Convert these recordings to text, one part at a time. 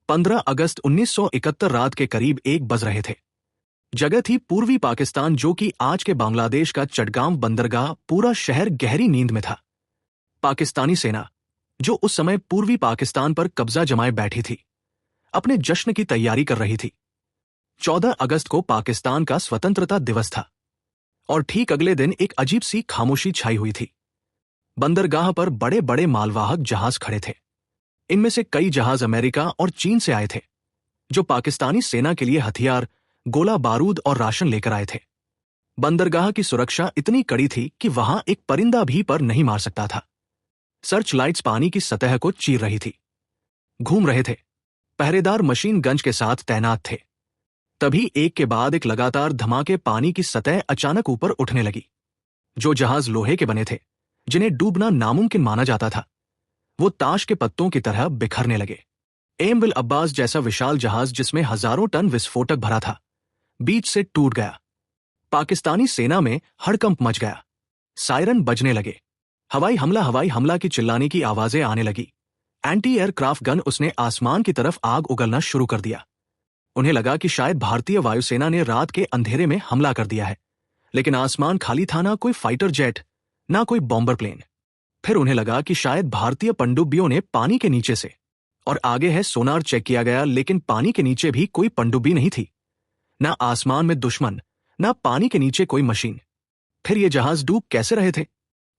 15 अगस्त 1971 रात के करीब 1 बज रहे थे। जगह थी पूर्वी पाकिस्तान, जो कि आज के बांग्लादेश का चटगांव बंदरगाह। पूरा शहर गहरी नींद में था। पाकिस्तानी सेना, जो उस समय पूर्वी पाकिस्तान पर कब्जा जमाए बैठी थी, अपने जश्न की तैयारी कर रही थी। 14 अगस्त को पाकिस्तान का स्वतंत्रता दिवस था और ठीक अगले दिन एक अजीब सी खामोशी छाई हुई थी। बंदरगाह पर बड़े बड़े मालवाहक जहाज खड़े थे। इनमें से कई जहाज अमेरिका और चीन से आए थे, जो पाकिस्तानी सेना के लिए हथियार, गोला बारूद और राशन लेकर आए थे। बंदरगाह की सुरक्षा इतनी कड़ी थी कि वहां एक परिंदा भी पर नहीं मार सकता था। सर्च लाइट्स पानी की सतह को चीर रही थी, घूम रहे थे। पहरेदार मशीन गन्स के साथ तैनात थे। तभी एक के बाद एक लगातार धमाके, पानी की सतह अचानक ऊपर उठने लगी। जो जहाज लोहे के बने थे, जिन्हें डूबना नामुमकिन माना जाता था, वो ताश के पत्तों की तरह बिखरने लगे। एमविल अब्बास जैसा विशाल जहाज, जिसमें हजारों टन विस्फोटक भरा था, बीच से टूट गया। पाकिस्तानी सेना में हड़कंप मच गया। सायरन बजने लगे। हवाई हमला की चिल्लाने की आवाजें आने लगी। एंटी एयरक्राफ्ट गन उसने आसमान की तरफ आग उगलना शुरू कर दिया। उन्हें लगा कि शायद भारतीय वायुसेना ने रात के अंधेरे में हमला कर दिया है, लेकिन आसमान खाली था। ना कोई फाइटर जेट, ना कोई बॉम्बर प्लेन। फिर उन्हें लगा कि शायद भारतीय पनडुब्बियों ने पानी के नीचे से, और आगे है सोनार चेक किया गया, लेकिन पानी के नीचे भी कोई पनडुब्बी नहीं थी। ना आसमान में दुश्मन, ना पानी के नीचे कोई मशीन। फिर ये जहाज डूब कैसे रहे थे?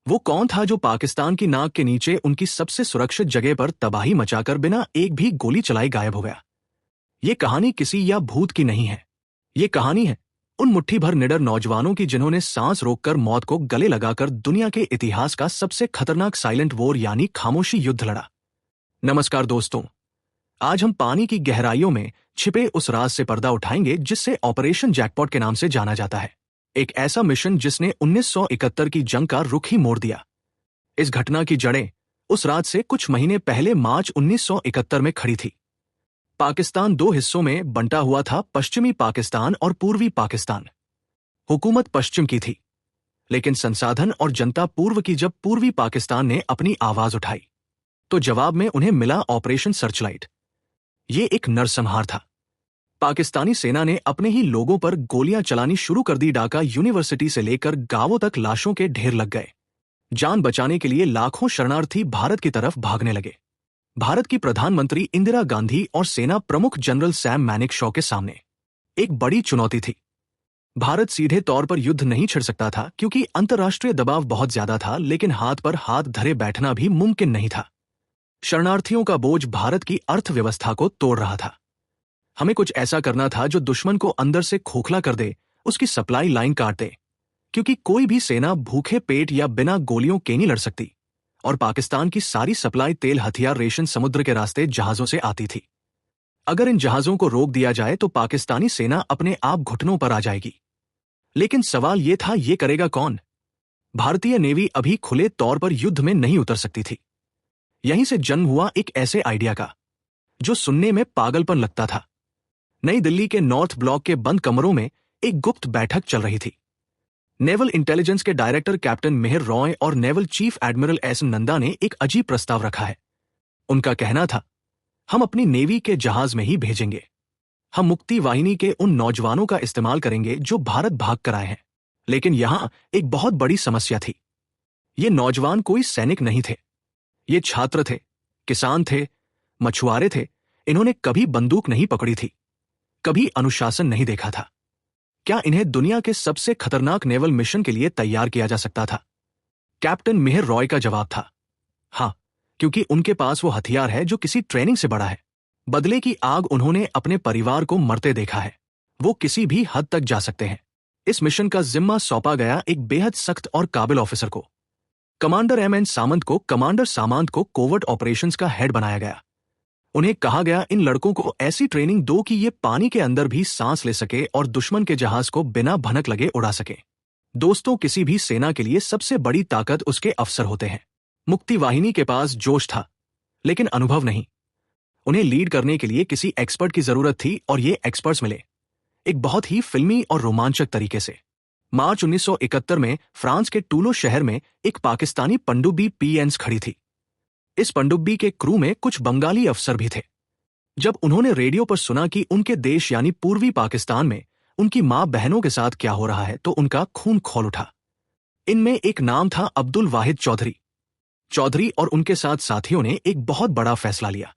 वो कौन था जो पाकिस्तान की नाक के नीचे उनकी सबसे सुरक्षित जगह पर तबाही मचाकर बिना एक भी गोली चलाई गायब हो गया? ये कहानी किसी या भूत की नहीं है। ये कहानी है उन मुट्ठी भर निडर नौजवानों की, जिन्होंने सांस रोककर मौत को गले लगाकर दुनिया के इतिहास का सबसे खतरनाक साइलेंट वॉर यानी खामोशी युद्ध लड़ा। नमस्कार दोस्तों, आज हम पानी की गहराइयों में छिपे उस राज से पर्दा उठाएंगे जिससे ऑपरेशन जैकपॉट के नाम से जाना जाता है। एक ऐसा मिशन जिसने 1971 की जंग का रुख ही मोड़ दिया। इस घटना की जड़ें उस रात से कुछ महीने पहले मार्च 1971 में खड़ी थी। पाकिस्तान 2 हिस्सों में बंटा हुआ था, पश्चिमी पाकिस्तान और पूर्वी पाकिस्तान। हुकूमत पश्चिम की थी, लेकिन संसाधन और जनता पूर्व की। जब पूर्वी पाकिस्तान ने अपनी आवाज उठाई, तो जवाब में उन्हें मिला ऑपरेशन सर्चलाइट। ये एक नरसंहार था। पाकिस्तानी सेना ने अपने ही लोगों पर गोलियां चलानी शुरू कर दी। ढाका यूनिवर्सिटी से लेकर गांवों तक लाशों के ढेर लग गए। जान बचाने के लिए लाखों शरणार्थी भारत की तरफ भागने लगे। भारत की प्रधानमंत्री इंदिरा गांधी और सेना प्रमुख जनरल सैम मैनेकशॉ के सामने एक बड़ी चुनौती थी। भारत सीधे तौर पर युद्ध नहीं छिड़ सकता था, क्योंकि अंतर्राष्ट्रीय दबाव बहुत ज्यादा था, लेकिन हाथ पर हाथ धरे बैठना भी मुमकिन नहीं था। शरणार्थियों का बोझ भारत की अर्थव्यवस्था को तोड़ रहा था। हमें कुछ ऐसा करना था जो दुश्मन को अंदर से खोखला कर दे, उसकी सप्लाई लाइन काट दे, क्योंकि कोई भी सेना भूखे पेट या बिना गोलियों के नहीं लड़ सकती। और पाकिस्तान की सारी सप्लाई, तेल, हथियार, रेशन समुद्र के रास्ते जहाजों से आती थी। अगर इन जहाजों को रोक दिया जाए तो पाकिस्तानी सेना अपने आप घुटनों पर आ जाएगी। लेकिन सवाल यह था, ये करेगा कौन? भारतीय नेवी अभी खुले तौर पर युद्ध में नहीं उतर सकती थी। यहीं से जन्म हुआ एक ऐसे आइडिया का जो सुनने में पागलपन लगता था। नई दिल्ली के नॉर्थ ब्लॉक के बंद कमरों में एक गुप्त बैठक चल रही थी। नेवल इंटेलिजेंस के डायरेक्टर कैप्टन मिहिर रॉय और naval chief admiral S Nanda ने एक अजीब प्रस्ताव रखा है। उनका कहना था, हम अपनी नेवी के जहाज में ही भेजेंगे। हम मुक्ति वाहिनी के उन नौजवानों का इस्तेमाल करेंगे जो भारत भाग कर आए हैं। लेकिन यहां एक बहुत बड़ी समस्या थी। ये नौजवान कोई सैनिक नहीं थे। ये छात्र थे, किसान थे, मछुआरे थे। इन्होंने कभी बंदूक नहीं पकड़ी थी, कभी अनुशासन नहीं देखा था। क्या इन्हें दुनिया के सबसे खतरनाक नेवल मिशन के लिए तैयार किया जा सकता था? कैप्टन मिहिर रॉय का जवाब था, हां, क्योंकि उनके पास वो हथियार है जो किसी ट्रेनिंग से बड़ा है। बदले की आग उन्होंने अपने परिवार को मरते देखा है। वो किसी भी हद तक जा सकते हैं। इस मिशन का जिम्मा सौंपा गया एक बेहद सख्त और काबिल ऑफिसर को। कमांडर एम एन सामंत को, कमांडर सामंत को कोवर्ट ऑपरेशंस का हेड बनाया गया। उन्हें कहा गया, इन लड़कों को ऐसी ट्रेनिंग दो कि ये पानी के अंदर भी सांस ले सके और दुश्मन के जहाज को बिना भनक लगे उड़ा सके। दोस्तों, किसी भी सेना के लिए सबसे बड़ी ताकत उसके अफसर होते हैं। मुक्ति वाहिनी के पास जोश था, लेकिन अनुभव नहीं। उन्हें लीड करने के लिए किसी एक्सपर्ट की जरूरत थी, और ये एक्सपर्ट्स मिले एक बहुत ही फिल्मी और रोमांचक तरीके से। मार्च 1971 में फ्रांस के टूलो शहर में एक पाकिस्तानी पनडुब्बी पीएन्स खड़ी थी। इस पनडुब्बी के क्रू में कुछ बंगाली अफसर भी थे। जब उन्होंने रेडियो पर सुना कि उनके देश यानी पूर्वी पाकिस्तान में उनकी मां बहनों के साथ क्या हो रहा है तो उनका खून खौल उठा। इनमें एक नाम था अब्दुल वाहिद चौधरी। चौधरी और उनके साथ साथियों ने एक बहुत बड़ा फैसला लिया।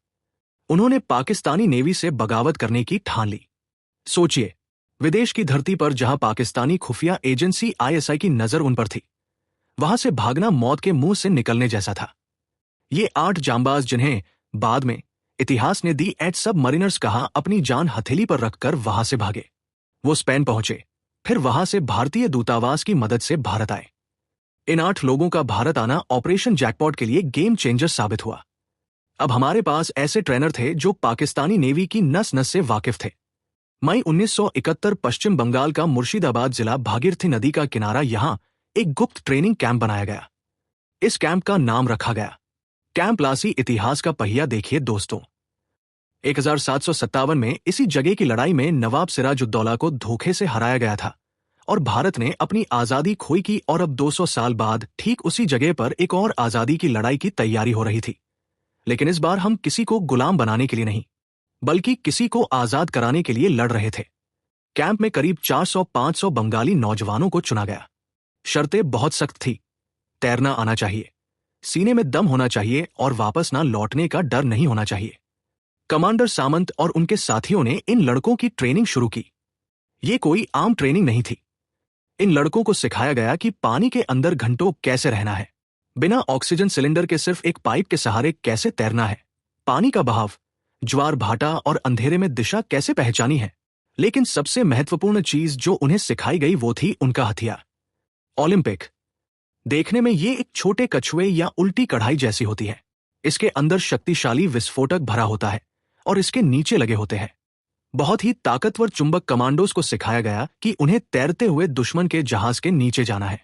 उन्होंने पाकिस्तानी नेवी से बगावत करने की ठान ली। सोचिए, विदेश की धरती पर जहां पाकिस्तानी खुफिया एजेंसी आईएसआई की नजर उन पर थी, वहां से भागना मौत के मुंह से निकलने जैसा था। ये 8 जांबाज, जिन्हें बाद में इतिहास ने दी एट सब मरीनर्स कहा, अपनी जान हथेली पर रखकर वहां से भागे। वो स्पेन पहुंचे, फिर वहां से भारतीय दूतावास की मदद से भारत आए। इन 8 लोगों का भारत आना ऑपरेशन जैकपॉट के लिए गेम चेंजर साबित हुआ। अब हमारे पास ऐसे ट्रेनर थे जो पाकिस्तानी नेवी की नस नस से वाकिफ थे। मई 1971 पश्चिम बंगाल का मुर्शिदाबाद जिला भागीरथी नदी का किनारा, यहां एक गुप्त ट्रेनिंग कैंप बनाया गया। इस कैंप का नाम रखा गया कैंप प्लासी। इतिहास का पहिया देखिए दोस्तों। 1757 में इसी जगह की लड़ाई में नवाब सिराजुद्दौला को धोखे से हराया गया था और भारत ने अपनी आजादी खोई की, और अब 200 साल बाद ठीक उसी जगह पर एक और आजादी की लड़ाई की तैयारी हो रही थी। लेकिन इस बार हम किसी को गुलाम बनाने के लिए नहीं, बल्कि किसी को आजाद कराने के लिए लड़ रहे थे। कैंप में करीब 400-500 बंगाली नौजवानों को चुना गया। शर्तें बहुत सख्त थी। तैरना आना चाहिए, सीने में दम होना चाहिए और वापस ना लौटने का डर नहीं होना चाहिए। कमांडर सामंत और उनके साथियों ने इन लड़कों की ट्रेनिंग शुरू की। ये कोई आम ट्रेनिंग नहीं थी। इन लड़कों को सिखाया गया कि पानी के अंदर घंटों कैसे रहना है, बिना ऑक्सीजन सिलेंडर के सिर्फ एक पाइप के सहारे कैसे तैरना है, पानी का बहाव, ज्वार भाटा और अंधेरे में दिशा कैसे पहचानी है। लेकिन सबसे महत्वपूर्ण चीज जो उन्हें सिखाई गई वो थी उनका हथियार, ओलंपिक। देखने में ये एक छोटे कछुए या उल्टी कढ़ाई जैसी होती है। इसके अंदर शक्तिशाली विस्फोटक भरा होता है और इसके नीचे लगे होते हैं बहुत ही ताकतवर चुंबक। कमांडोज को सिखाया गया कि उन्हें तैरते हुए दुश्मन के जहाज के नीचे जाना है,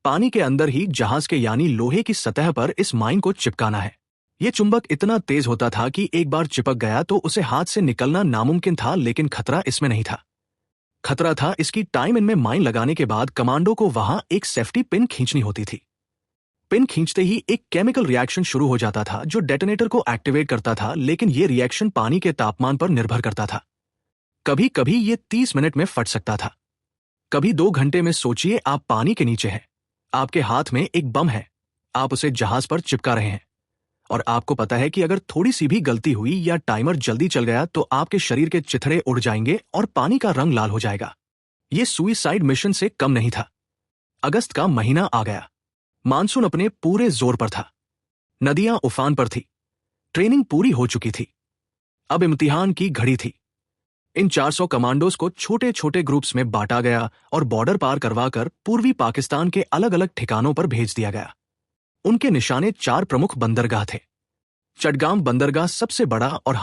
पानी के अंदर ही जहाज के यानी लोहे की सतह पर इस माइन को चिपकाना है। यह चुंबक इतना तेज होता था कि एक बार चिपक गया तो उसे हाथ से निकलना नामुमकिन था। लेकिन खतरा इसमें नहीं था। खतरा था इसकी टाइम। इनमें माइन लगाने के बाद कमांडो को वहां एक सेफ्टी पिन खींचनी होती थी। पिन खींचते ही एक केमिकल रिएक्शन शुरू हो जाता था जो डेटोनेटर को एक्टिवेट करता था। लेकिन यह रिएक्शन पानी के तापमान पर निर्भर करता था। कभी कभी यह 30 मिनट में फट सकता था, कभी 2 घंटे में। सोचिए, आप पानी के नीचे हैं, आपके हाथ में एक बम है, आप उसे जहाज पर चिपका रहे हैं और आपको पता है कि अगर थोड़ी सी भी गलती हुई या टाइमर जल्दी चल गया तो आपके शरीर के चिथड़े उड़ जाएंगे और पानी का रंग लाल हो जाएगा। यह सुइसाइड मिशन से कम नहीं था। अगस्त का महीना आ गया। मानसून अपने पूरे जोर पर था। नदियां उफान पर थी। ट्रेनिंग पूरी हो चुकी थी। अब इम्तिहान की घड़ी थी। इन 400 कमांडोज को छोटे छोटे ग्रुप्स में बांटा गया और बॉर्डर पार करवाकर पूर्वी पाकिस्तान के अलग अलग ठिकानों पर भेज दिया गया। उनके निशाने 4 प्रमुख बंदरगाह थे। चटगाम बंदरगाह सबसे बड़ा और